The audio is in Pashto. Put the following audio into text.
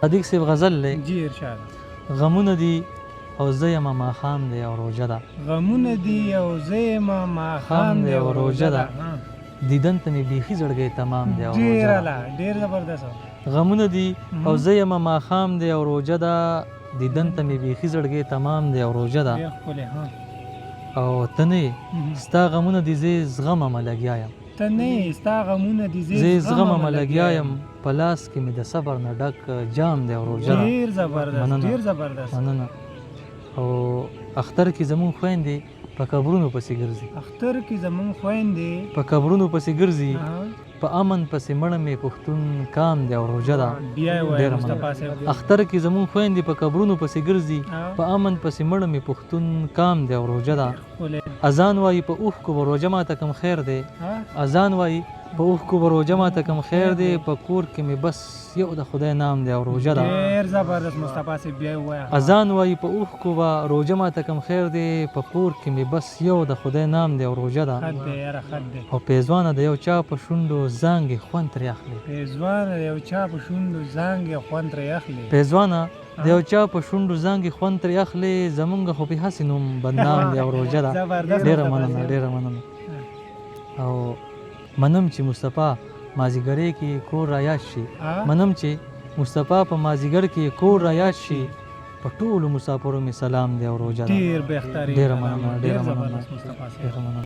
صادق صاحب غزل دی. جی ارشاد. غمونه دي او زه یم ماښام دی او روژه ده. غمونه دي او زه یم ماښام دی او روژه ده. دیدن ته مې بیخي زړګی تمام دی او روژه ډېر ده. ډېر زبردست. غمونه دي او زه یم ماښام دی او روژه ده. دیدن ته مې بیخي زړګی تمام دی او روژه ده. او ته نه یې ستا غمونه دي زه زغممه لګیا یم. ته نه یې ستا غمونه دي زه زغممه لګیا یم. په لاس کې مې د صبر نه ډک جام دی او روژه ده. ډېر زبردست ډېر زبردست. مننه. او اختر کې زمونږ خویندې په قبرونو پسې ګرځي. اختر کې زمونږ خویندې په قبرونو پسې ګرځي. په امن پسې مړه مې پښتون کام دی او روژه ده. ډېره مننه. اختر کې زمونږ خویندې په قبرونو پسې ګرځي. په امن پسې مړه مې پښتون کام دی او روژه ده. اذان وایي په اوښکو به روژه ماته کم خیر دی. اذان وایي په اوښکو به روژه ماته کم خیر دی. په کور کې مې بس یو د خدای نام دی او روژه ده. ډېر زبردست مصطفی صاحب بیا ووایه. اذان وایي په اوښکو به روژه ماته کم خیر دی. په کور کې مې بس یو د خدای نام دی او روژه ده. خد دی یاره خد دی. او پیزوانه د یو چا په شونډو زانګې خوند ترې اخلي. پیزوانه د یو چا په شونډو زانګې خوند ترې اخلي. پیزوانه د یو چا په شونډو زانګې خوند ترې اخلي. زمونږ خو په هسې نوم بدنام دی او روژه ده. ډېره مننه ډېره مننه. او منم چې مصطفی مازیګری کې کور را یاد شي. منم چې مصطفی په مازیګر کې کور را یاد شي. په ټولو مسافرو مې سلام دی او روژه ده. ډېر بهترین. ډېره مننه ډېره مننه.